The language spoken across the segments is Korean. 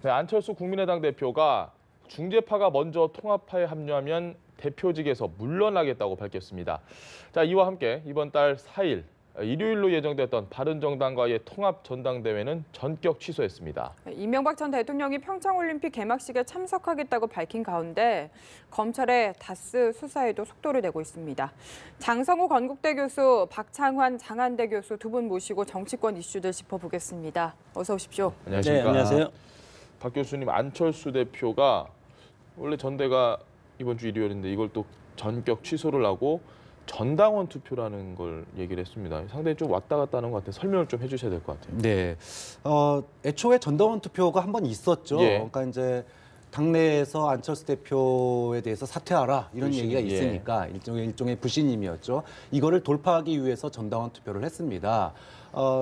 네, 안철수 국민의당 대표가 중재파가 먼저 통합파에 합류하면 대표직에서 물러나겠다고 밝혔습니다. 자, 이와 함께 이번 달 4일 일요일로 예정됐던 바른정당과의 통합 전당대회는 전격 취소했습니다. 이명박 전 대통령이 평창올림픽 개막식에 참석하겠다고 밝힌 가운데 검찰의 다스 수사에도 속도를 내고 있습니다. 장성호 건국대 교수, 박창환 장한대 교수 두 분 모시고 정치권 이슈들 짚어보겠습니다. 어서 오십시오. 안녕하십니까. 네, 안녕하세요. 박 교수님, 안철수 대표가 원래 전대가 이번 주 일요일인데 이걸 또 전격 취소를 하고 전당원 투표라는 걸 얘기를 했습니다. 상당히 좀 왔다 갔다 하는 것 같아요. 설명을 좀 해주셔야 될 것 같아요. 네, 애초에 전당원 투표가 한 번 있었죠. 예. 그러니까 이제 당내에서 안철수 대표에 대해서 사퇴하라 이런 불신, 얘기가 예. 있으니까 일종의 불신임이었죠. 이거를 돌파하기 위해서 전당원 투표를 했습니다.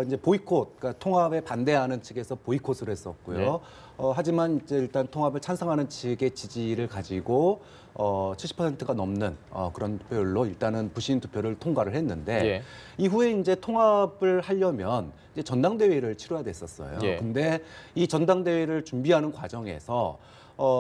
이제 보이콧, 그러니까 통합에 반대하는 측에서 보이콧을 했었고요. 네. 하지만 이제 일단 통합을 찬성하는 측의 지지를 가지고 70%가 넘는 그런 투표율로 일단은 불신 투표를 통과를 했는데 예. 이후에 이제 통합을 하려면 이제 전당대회를 치러야 됐었어요. 예. 근데 이 전당대회를 준비하는 과정에서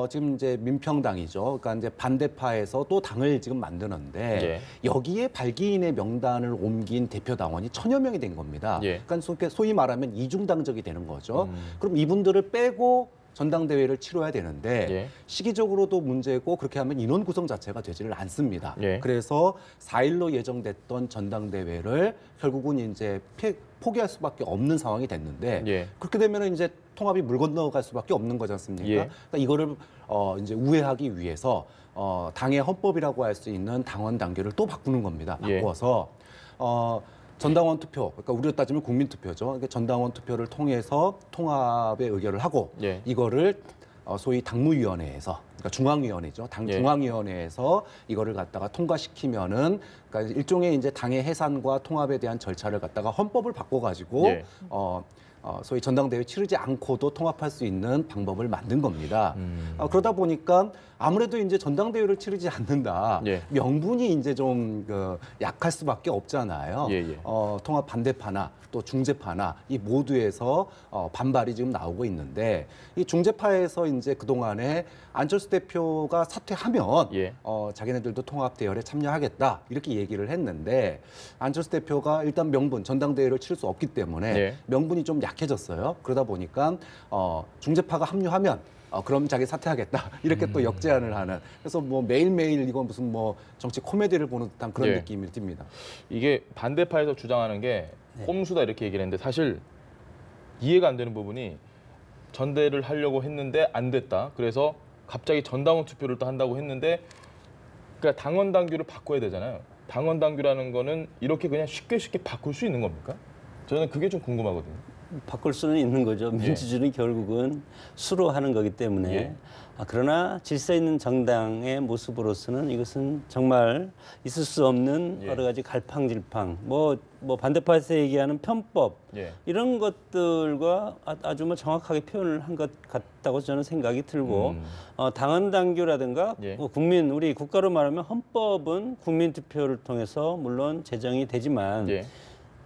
지금 이제 민평당이죠. 그러니까 이제 반대파에서 또 당을 지금 만드는데 예. 여기에 발기인의 명단을 옮긴 대표 당원이 1000여 명이 된 겁니다. 예. 그러니까 소위 말하면 이중당적이 되는 거죠. 그럼 이분들을 빼고 전당대회를 치러야 되는데 예. 시기적으로도 문제고 그렇게 하면 인원 구성 자체가 되지를 않습니다. 예. 그래서 4일로 예정됐던 전당대회를 결국은 이제 포기할 수밖에 없는 상황이 됐는데 예. 그렇게 되면 이제 통합이 물 건너갈 수밖에 없는 거지 않습니까? 예. 그러니까 이거를 이제 우회하기 위해서 당의 헌법이라고 할 수 있는 당원 당규를 또 바꾸는 겁니다. 예. 바꿔서 전당원 투표, 그러니까 우리로 따지면 국민 투표죠. 그러니까 전당원 투표를 통해서 통합의 의결을 하고 예. 이거를 소위 당무위원회에서, 그러니까 중앙위원회죠. 당 예. 중앙위원회에서 이거를 갖다가 통과시키면은, 그러니까 일종의 이제 당의 해산과 통합에 대한 절차를 갖다가 헌법을 바꿔가지고 예. 소위 전당대회 치르지 않고도 통합할 수 있는 방법을 만든 겁니다. 그러다 보니까 아무래도 이제 전당대회를 치르지 않는다. 예. 명분이 이제 좀 약할 수밖에 없잖아요. 예, 예. 통합 반대파나 또 중재파나 이 모두에서 반발이 지금 나오고 있는데 이 중재파에서 이제 그동안에 안철수 대표가 사퇴하면 예. 자기네들도 통합 대열에 참여하겠다 이렇게 얘기를 했는데 안철수 대표가 일단 명분 전당대회를 치를 수 없기 때문에 예. 명분이 좀 약해졌어요. 그러다 보니까 중재파가 합류하면 그럼 자기 사퇴하겠다 이렇게 또 역제안을 하는, 그래서 뭐 매일매일 이건 무슨 뭐 정치 코미디를 보는 듯한 그런 예. 느낌이 듭니다. 이게 반대파에서 주장하는 게 꼼수다 이렇게 얘기를 했는데 사실 이해가 안 되는 부분이 전대를 하려고 했는데 안 됐다. 그래서 갑자기 전당원 투표를 또 한다고 했는데 그러니까 당원 당규를 바꿔야 되잖아요. 당원 당규라는 거는 이렇게 그냥 쉽게 바꿀 수 있는 겁니까? 저는 그게 좀 궁금하거든요. 바꿀 수는 있는 거죠. 민주주의는 결국은 수로 하는 거기 때문에. 예. 그러나 질서 있는 정당의 모습으로서는 이것은 정말 있을 수 없는 예. 여러 가지 갈팡질팡, 뭐 반대파에서 얘기하는 편법 예. 이런 것들과 아주 뭐 정확하게 표현을 한 것 같다고 저는 생각이 들고 당헌 당규라든가 예. 우리 국가로 말하면 헌법은 국민 투표를 통해서 물론 제정이 되지만 예.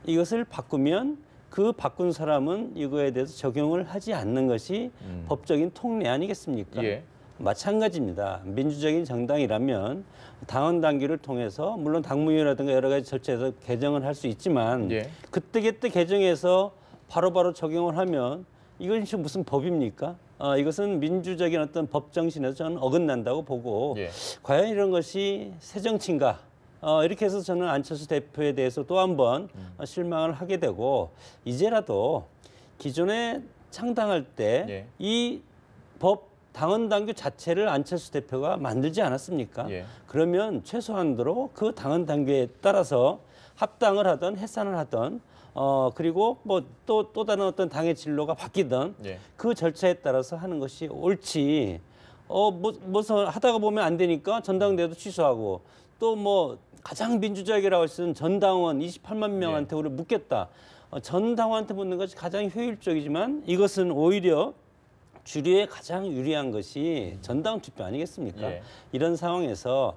이것을 바꾸면 그 바꾼 사람은 이거에 대해서 적용을 하지 않는 것이 법적인 통례 아니겠습니까? 예. 마찬가지입니다. 민주적인 정당이라면 당헌 당규를 통해서 물론 당무위라든가 여러 가지 절차에서 개정을 할 수 있지만 예. 그때그때 개정해서 바로바로 적용을 하면 이것이 무슨 법입니까? 이것은 민주적인 어떤 법 정신에서 저는 어긋난다고 보고 예. 과연 이런 것이 새 정치인가? 이렇게 해서 저는 안철수 대표에 대해서 또 한 번 실망을 하게 되고 이제라도 기존에 창당할 때 이 법 당헌 당규 자체를 안철수 대표가 만들지 않았습니까? 예. 그러면 최소한도로 그 당헌 당규에 따라서 합당을 하든 해산을 하든 그리고 뭐 또 다른 어떤 당의 진로가 바뀌든 예. 그 절차에 따라서 하는 것이 옳지. 무슨 하다가 보면 안 되니까 전당대회도 취소하고 또 뭐 가장 민주적이라고 할 수 있는 전당원 28만 명한테 우리 묻겠다. 전당원한테 묻는 것이 가장 효율적이지만 이것은 오히려 주류에 가장 유리한 것이 전당 투표 아니겠습니까? 이런 상황에서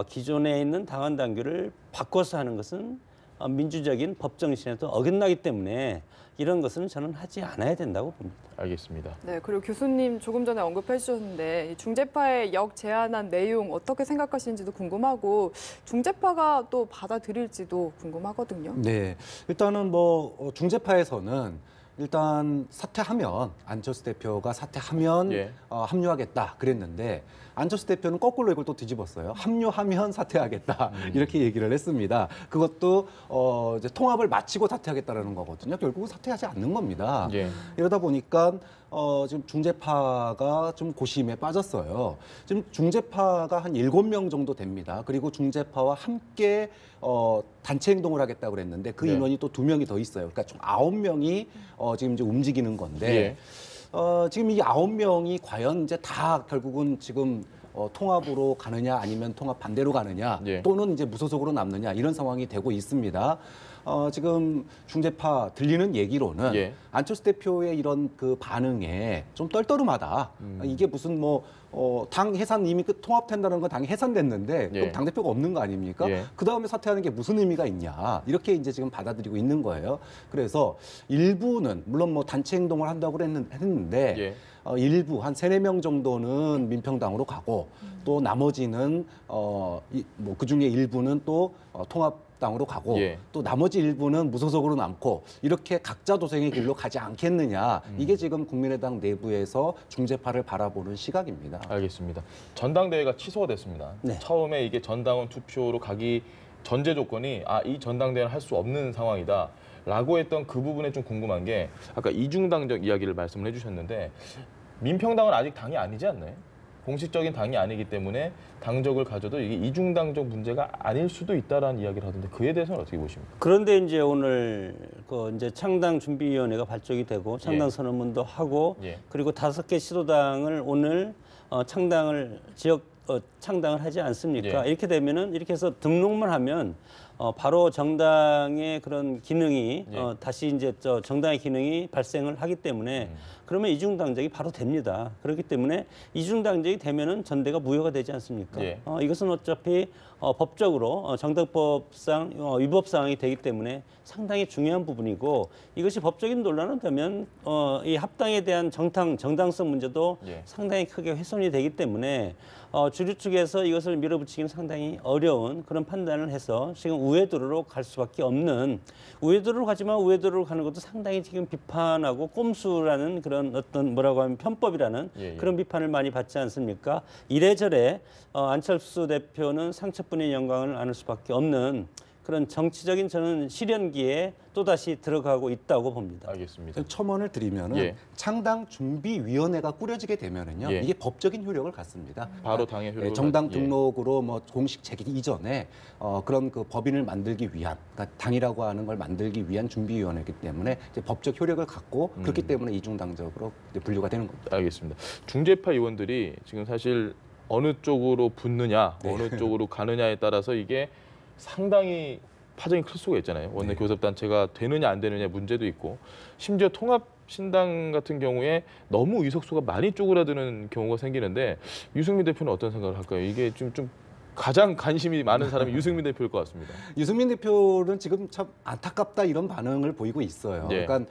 기존에 있는 당헌 당규를 바꿔서 하는 것은 민주적인 법 정신에도 어긋나기 때문에 이런 것은 저는 하지 않아야 된다고 봅니다. 알겠습니다. 네, 그리고 교수님 조금 전에 언급해 주셨는데 이 중재파의 역제안한 내용 어떻게 생각하시는지도 궁금하고 중재파가 또 받아들일지도 궁금하거든요. 네, 일단은 뭐 중재파에서는 일단 사퇴하면 안철수 대표가 사퇴하면 예. 합류하겠다 그랬는데 안철수 대표는 거꾸로 이걸 또 뒤집었어요. 합류하면 사퇴하겠다 이렇게 얘기를 했습니다. 그것도 이제 통합을 마치고 사퇴하겠다라는 거거든요. 결국은 사퇴하지 않는 겁니다. 예. 이러다 보니까 지금 중재파가 좀 고심에 빠졌어요. 지금 중재파가 한 7명 정도 됩니다. 그리고 중재파와 함께 단체 행동을 하겠다고 그랬는데 그 네. 인원이 또 2명이 더 있어요. 그러니까 총 9명이 지금 이제 움직이는 건데 예. 지금 이 9명이 과연 이제 다 결국은 지금 통합으로 가느냐 아니면 통합 반대로 가느냐 예. 또는 이제 무소속으로 남느냐 이런 상황이 되고 있습니다. 지금 중재파 들리는 얘기로는 예. 안철수 대표의 이런 그 반응에 좀 떨떠름하다. 이게 무슨 뭐 당 해산 이미 통합된다는 건 당이 해산됐는데 예. 그럼 당 대표가 없는 거 아닙니까? 예. 그 다음에 사퇴하는 게 무슨 의미가 있냐 이렇게 이제 지금 받아들이고 있는 거예요. 그래서 일부는 물론 뭐 단체 행동을 한다고 했는데. 예. 일부 한 3-4명 정도는 민평당으로 가고 또 나머지는 뭐 그중에 일부는 또 통합당으로 가고 예. 또 나머지 일부는 무소속으로 남고 이렇게 각자 도생의 길로 가지 않겠느냐. 이게 지금 국민의당 내부에서 중재파를 바라보는 시각입니다. 알겠습니다. 전당대회가 취소가 됐습니다. 네. 처음에 이게 전당원 투표로 가기 전제 조건이 이 전당대회는 할 수 없는 상황이다. 라고 했던 그 부분에 좀 궁금한 게 아까 이중당적 이야기를 말씀을 해주셨는데 민평당은 아직 당이 아니지 않나요? 공식적인 당이 아니기 때문에 당적을 가져도 이게 이중당적 문제가 아닐 수도 있다라는 이야기를 하던데 그에 대해서는 어떻게 보십니까? 그런데 이제 오늘 그 이제 창당 준비위원회가 발족이 되고 창당 예. 선언문도 하고 예. 그리고 5개 시도당을 오늘 창당을 하지 않습니까? 예. 이렇게 되면은 이렇게 해서 등록만 하면 바로 정당의 그런 기능이 예. 다시 이제 정당의 기능이 발생을 하기 때문에 그러면 이중당적이 바로 됩니다. 그렇기 때문에 이중당적이 되면은 전대가 무효가 되지 않습니까? 예. 이것은 어차피 법적으로 정당법상 위법 사항이 되기 때문에 상당히 중요한 부분이고 이것이 법적인 논란은 되면 이 합당에 대한 정당성 문제도 예. 상당히 크게 훼손이 되기 때문에 주류 측에서 이것을 밀어붙이기는 상당히 어려운 그런 판단을 해서 지금 우회도로로 갈 수밖에 없는 우회도로로 가지만 우회도로로 가는 것도 상당히 지금 비판하고 꼼수라는 그런 어떤 뭐라고 하면 편법이라는 예, 예. 그런 비판을 많이 받지 않습니까? 이래저래 안철수 대표는 상처뿐인 영광을 안을 수밖에 없는 그런 정치적인 저는 실현기에 또다시 들어가고 있다고 봅니다. 알겠습니다. 첨언을 드리면은 예. 창당 준비위원회가 꾸려지게 되면은요 예. 이게 법적인 효력을 갖습니다. 바로 당의 효력을 정당 갖- 등록으로 뭐 공식 제기 이전에 그런 그 법인을 만들기 위한 그러니까 당이라고 하는 걸 만들기 위한 준비위원회이기 때문에 이제 법적 효력을 갖고 그렇기 때문에 이중당적으로 이제 분류가 되는 겁니다. 알겠습니다. 중재파 의원들이 지금 사실 어느 쪽으로 붙느냐, 어느 쪽으로 가느냐에 따라서 이게 상당히 파장이 클 수가 있잖아요. 원내 교섭단체가 되느냐 안 되느냐 문제도 있고 심지어 통합신당 같은 경우에 너무 의석수가 많이 쪼그라드는 경우가 생기는데 유승민 대표는 어떤 생각을 할까요? 이게 좀 가장 관심이 많은 사람이 유승민 대표일 것 같습니다. 유승민 대표는 지금 참 안타깝다 이런 반응을 보이고 있어요. 예. 그러니까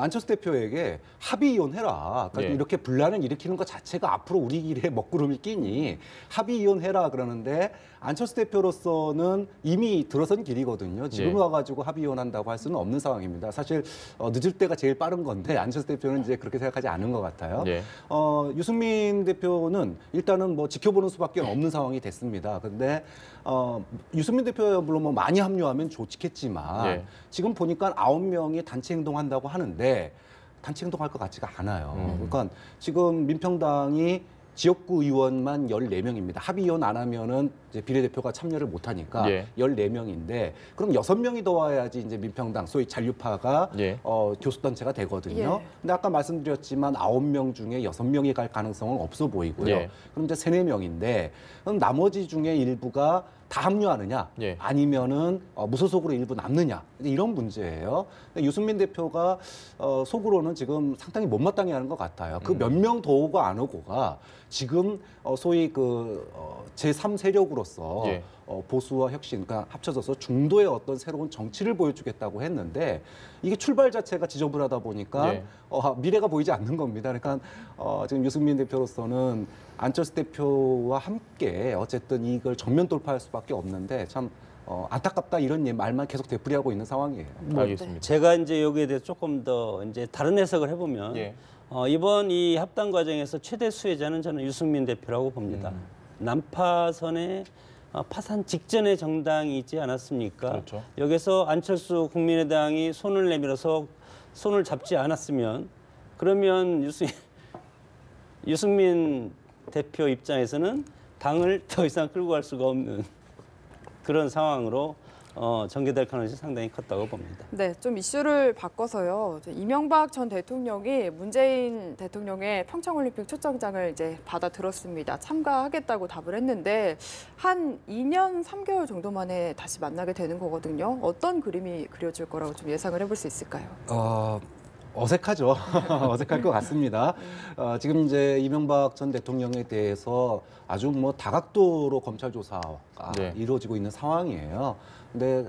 안철수 대표에게 합의 이혼해라. 그러니까 예. 이렇게 분란을 일으키는 것 자체가 앞으로 우리 길에 먹구름이 끼니 합의 이혼해라 그러는데 안철수 대표로서는 이미 들어선 길이거든요. 지금 예. 와가지고 합의 이혼한다고 할 수는 없는 상황입니다. 사실 늦을 때가 제일 빠른 건데 안철수 대표는 이제 그렇게 생각하지 않은 것 같아요. 예. 유승민 대표는 일단은 뭐 지켜보는 수밖에 없는 상황이 됐습니다. 근데 유승민 대표야 물론 뭐 많이 합류하면 좋겠지만 예. 지금 보니까 9명이 단체 행동한다고 하는데 단체 행동할 것 같지가 않아요. 그러니까 지금 민평당이 지역구 의원만 14명입니다. 합의 의원 안 하면은 이제 비례대표가 참여를 못 하니까 예. 14명인데 그럼 6명이 더 와야지 이제 민평당 소위 잔류파가 예. 교섭단체가 되거든요. 예. 근데 아까 말씀드렸지만 9명 중에 6명이 갈 가능성은 없어 보이고요. 예. 그럼 이제 3-4명인데 그럼 나머지 중에 일부가 다 합류하느냐 예. 아니면은 무소속으로 일부 남느냐 이런 문제예요. 근데 유승민 대표가 속으로는 지금 상당히 못마땅해하는 것 같아요. 그 몇 명 더 오고 안 오고가 지금 소위 그 제3 세력으로서 예. 보수와 혁신, 그러니까 합쳐져서 중도의 어떤 새로운 정치를 보여주겠다고 했는데 이게 출발 자체가 지저분하다 보니까 예. 미래가 보이지 않는 겁니다. 그러니까 지금 유승민 대표로서는 안철수 대표와 함께 어쨌든 이걸 정면 돌파할 수밖에 없는데 참 안타깝다 이런 말만 계속 되풀이하고 있는 상황이에요. 알겠습니다. 제가 이제 여기에 대해서 조금 더 이제 다른 해석을 해보면 예. 이번 이 합당 과정에서 최대 수혜자는 저는 유승민 대표라고 봅니다. 난파선의 파산 직전의 정당이지 않았습니까? 그렇죠. 여기서 안철수 국민의당이 손을 내밀어서 손을 잡지 않았으면 그러면 유승민 대표 입장에서는 당을 더 이상 끌고 갈 수가 없는 그런 상황으로 전개될 가능성이 상당히 컸다고 봅니다. 네, 좀 이슈를 바꿔서요. 이명박 전 대통령이 문재인 대통령의 평창올림픽 초청장을 이제 받아 들었습니다. 참가하겠다고 답을 했는데 한 2년 3개월 정도 만에 다시 만나게 되는 거거든요. 어떤 그림이 그려질 거라고 좀 예상을 해볼 수 있을까요? 어색하죠. 어색할 것 같습니다. 지금 이제 이명박 전 대통령에 대해서 아주 뭐 다각도로 검찰 조사가 네. 이루어지고 있는 상황이에요. 근데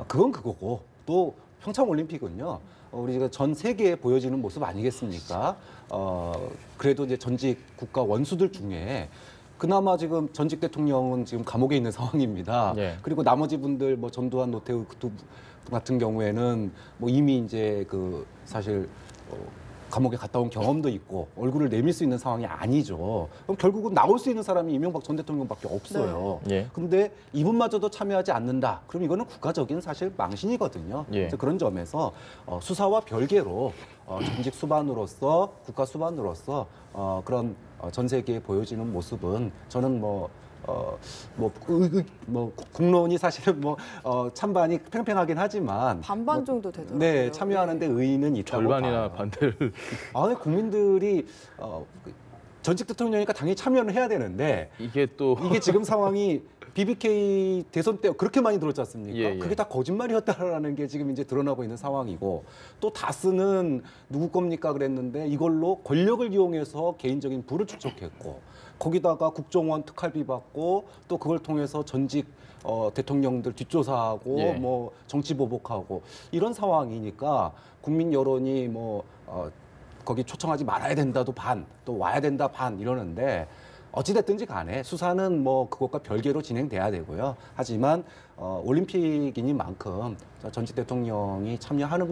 그건 그거고 또 평창 올림픽은요. 우리가 전 세계에 보여지는 모습 아니겠습니까? 그래도 이제 전직 국가 원수들 중에 그나마 지금 전직 대통령은 지금 감옥에 있는 상황입니다. 네. 그리고 나머지 분들 뭐 전두환, 노태우 같은 경우에는 뭐 이미 이제 사실 감옥에 갔다 온 경험도 있고 얼굴을 내밀 수 있는 상황이 아니죠. 그럼 결국은 나올 수 있는 사람이 이명박 전 대통령밖에 없어요. 네. 근데 이분마저도 참여하지 않는다. 그럼 이거는 국가적인 사실 망신이거든요. 예. 그래서 그런 점에서 수사와 별개로 전직 수반으로서 국가 수반으로서 그런 전 세계에 보여지는 모습은 저는 국론이 사실은 찬반이 팽팽하긴 하지만 반반 정도 되더라고요. 네, 참여하는데 의의는 있다고 절반이나 봐요. 반대를 국민들이 전직 대통령이니까 당연히 참여는 해야 되는데 이게 또 이게 지금 상황이 BBK 대선 때 그렇게 많이 들었지 않습니까? 예, 예. 그게 다 거짓말이었다라는 게 지금 이제 드러나고 있는 상황이고 또 다스는 누구 겁니까 그랬는데 이걸로 권력을 이용해서 개인적인 부를 축적했고 거기다가 국정원 특활비 받고 또 그걸 통해서 전직 대통령들 뒷조사하고 예. 뭐 정치 보복하고 이런 상황이니까 국민 여론이 거기 초청하지 말아야 된다도 반, 또 와야 된다 반 이러는데 어찌됐든지 간에 수사는 그것과 별개로 진행돼야 되고요. 하지만 올림픽이니만큼 전직 대통령이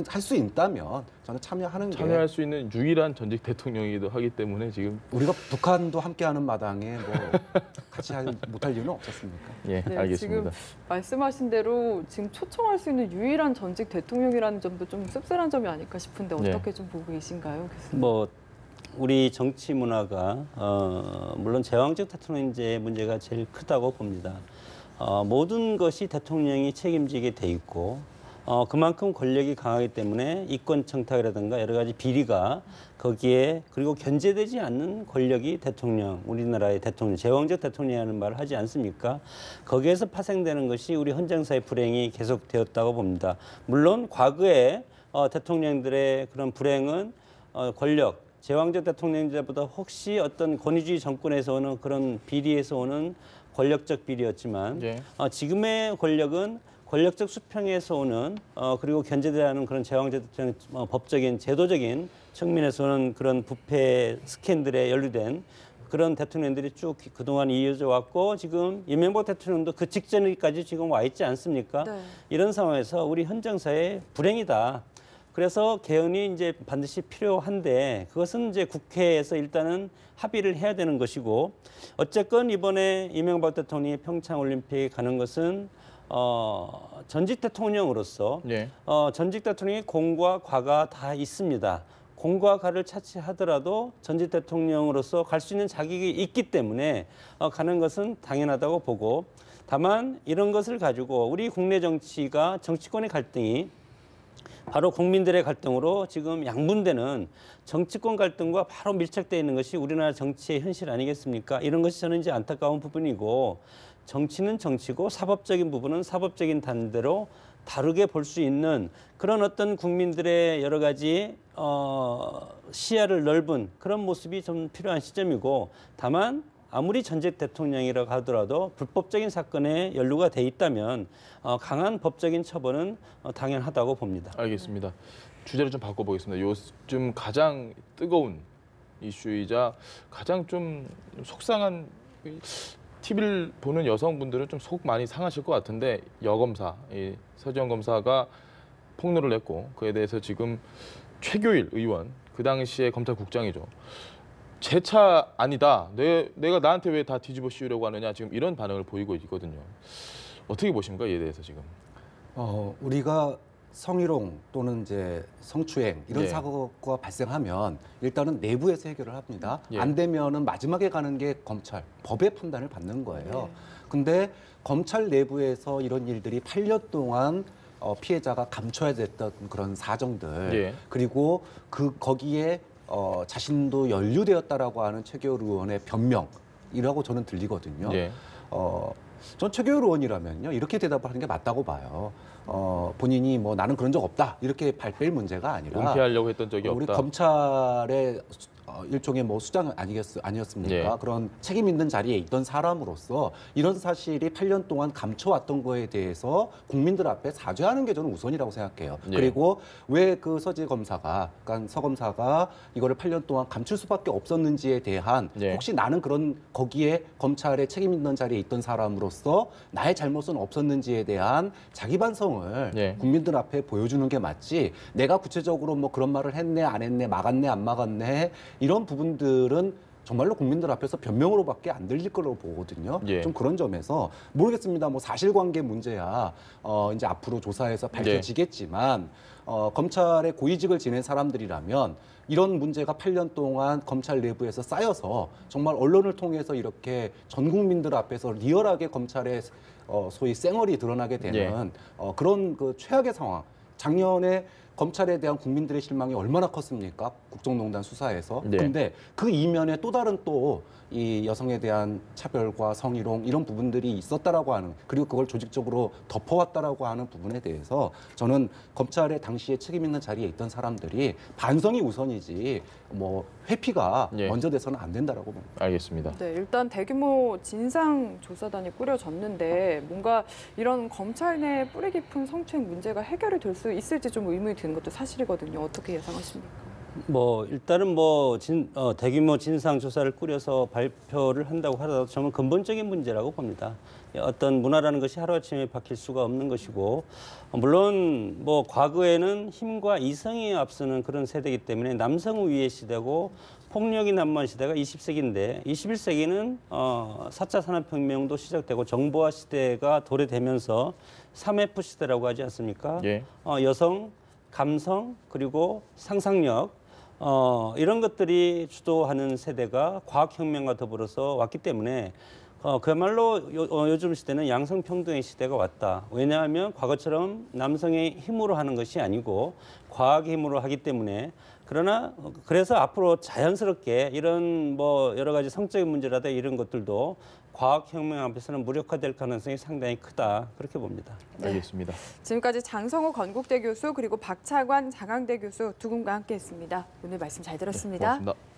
할 수 있다면 저는 참여하는 게 참여할 수 있는 유일한 전직 대통령이기도 하기 때문에 지금 우리가 북한도 함께하는 마당에 같이 못할 이유는 없었습니까? 예, 네, 알겠습니다. 지금 말씀하신 대로 지금 초청할 수 있는 유일한 전직 대통령이라는 점도 좀 씁쓸한 점이 아닐까 싶은데 어떻게 좀 보고 계신가요, 교수님? 우리 정치 문화가 물론 제왕적 대통령제의 문제가 제일 크다고 봅니다. 모든 것이 대통령이 책임지게 돼 있고 그만큼 권력이 강하기 때문에 이권 청탁이라든가 여러 가지 비리가 거기에 그리고 견제되지 않는 권력이 우리나라의 대통령, 제왕적 대통령이라는 말을 하지 않습니까? 거기에서 파생되는 것이 우리 헌정사의 불행이 계속되었다고 봅니다. 물론 과거에 대통령들의 그런 불행은 제왕적 대통령제보다 혹시 어떤 권위주의 정권에서 오는 그런 비리에서 오는 권력적 비리였지만 예. 지금의 권력은 권력적 수평에서 오는 그리고 견제되는 그런 제왕적 대통령 법적인 제도적인 측면에서 오는 그런 부패 스캔들에 연루된 그런 대통령들이 쭉 그동안 이어져 왔고 지금 이명박 대통령도 그 직전까지 지금 와 있지 않습니까? 네. 이런 상황에서 우리 헌정사의 불행이다. 그래서 개헌이 이제 반드시 필요한데 그것은 이제 국회에서 일단은 합의를 해야 되는 것이고 어쨌건 이번에 이명박 대통령이 평창올림픽에 가는 것은 전직 대통령으로서 예. 전직 대통령의 공과 과가 다 있습니다. 공과 과를 차치하더라도 전직 대통령으로서 갈 수 있는 자격이 있기 때문에 가는 것은 당연하다고 보고 다만 이런 것을 가지고 우리 국내 정치가 정치권의 갈등이 바로 국민들의 갈등으로 지금 양분되는 정치권 갈등과 바로 밀착되어 있는 것이 우리나라 정치의 현실 아니겠습니까? 이런 것이 저는 이제 안타까운 부분이고 정치는 정치고 사법적인 부분은 사법적인 단대로 다르게 볼 수 있는 그런 어떤 국민들의 여러 가지 시야를 넓은 그런 모습이 좀 필요한 시점이고 다만 아무리 전직 대통령이라고 하더라도 불법적인 사건에 연루가 돼 있다면 강한 법적인 처벌은 당연하다고 봅니다. 알겠습니다. 주제를 좀 바꿔보겠습니다. 요즘 가장 뜨거운 이슈이자 가장 좀 속상한 TV를 보는 여성분들은 좀 속 많이 상하실 것 같은데 여검사, 이 서지현 검사가 폭로를 했고 그에 대해서 지금 최교일 의원, 그 당시에 검찰국장이죠. 제 차 아니다. 내가 나한테 왜 다 뒤집어 씌우려고 하느냐. 지금 이런 반응을 보이고 있거든요. 어떻게 보십니까? 이에 대해서 지금. 우리가 성희롱 또는 이제 성추행 이런 예. 사고가 발생하면 일단은 내부에서 해결을 합니다. 예. 안 되면은 마지막에 가는 게 검찰, 법의 판단을 받는 거예요. 근데 검찰 내부에서 이런 일들이 8년 동안 피해자가 감춰야 됐던 그런 사정들 예. 그리고 거기에 자신도 연루되었다라고 하는 최교일 의원의 변명이라고 저는 들리거든요. 예. 전 최교일 의원이라면요 이렇게 대답을 하는 게 맞다고 봐요. 본인이 뭐 나는 그런 적 없다 이렇게 발뺌 문제가 아니라 은폐하려고 했던 적이 우리 없다. 검찰의 일종의 뭐 수장 아니었습니까? 예. 그런 책임 있는 자리에 있던 사람으로서 이런 사실이 8년 동안 감춰왔던 거에 대해서 국민들 앞에 사죄하는 게 저는 우선이라고 생각해요. 예. 그리고 왜 그 서지 검사가, 그러니까 서 검사가 이거를 8년 동안 감출 수밖에 없었는지에 대한 예. 혹시 나는 그런 거기에 검찰의 책임 있는 자리에 있던 사람으로서 나의 잘못은 없었는지에 대한 자기 반성을 예. 국민들 앞에 보여주는 게 맞지 내가 구체적으로 뭐 그런 말을 했네 안 했네 막았네 안 막았네 이런 부분들은 정말로 국민들 앞에서 변명으로밖에 안 들릴 거라고 보거든요. 예. 좀 그런 점에서 모르겠습니다. 뭐 사실관계 문제야 이제 앞으로 조사해서 밝혀지겠지만 검찰의 고위직을 지낸 사람들이라면 이런 문제가 8년 동안 검찰 내부에서 쌓여서 정말 언론을 통해서 이렇게 전 국민들 앞에서 리얼하게 검찰의 소위 쌩얼이 드러나게 되는 그런 그 최악의 상황. 작년에 검찰에 대한 국민들의 실망이 얼마나 컸습니까? 국정농단 수사에서. 네. 근데 그 이면에 또 다른 또 이 여성에 대한 차별과 성희롱 이런 부분들이 있었다라고 하는 그리고 그걸 조직적으로 덮어왔다라고 하는 부분에 대해서 저는 검찰의 당시에 책임 있는 자리에 있던 사람들이 반성이 우선이지 뭐 회피가 예. 먼저 돼서는 안 된다라고 봅니다. 알겠습니다. 네, 일단 대규모 진상조사단이 꾸려졌는데 뭔가 이런 검찰 내 뿌리 깊은 성추행 문제가 해결이 될 수 있을지 좀 의문이 드는 것도 사실이거든요. 어떻게 예상하십니까? 뭐 일단은 뭐 대규모 진상 조사를 꾸려서 발표를 한다고 하더라도 저는 근본적인 문제라고 봅니다. 어떤 문화라는 것이 하루아침에 바뀔 수가 없는 것이고 물론 뭐 과거에는 힘과 이성이 앞서는 그런 세대이기 때문에 남성 우위의 시대고 폭력이 난무한 시대가 20세기인데 21세기는 4차 산업혁명도 시작되고 정보화 시대가 도래되면서 3F 시대라고 하지 않습니까? 예. 여성, 감성, 그리고 상상력 이런 것들이 주도하는 세대가 과학혁명과 더불어서 왔기 때문에 그야말로 요즘 시대는 양성평등의 시대가 왔다. 왜냐하면 과거처럼 남성의 힘으로 하는 것이 아니고 과학의 힘으로 하기 때문에 그래서 앞으로 자연스럽게 이런 뭐 여러 가지 성적인 문제라든가 이런 것들도 과학혁명 앞에서는 무력화될 가능성이 상당히 크다. 그렇게 봅니다. 알겠습니다. 지금까지 장성호 건국대 교수 그리고 박차관 장항대 교수 두 분과 함께했습니다. 오늘 말씀 잘 들었습니다. 고맙습니다.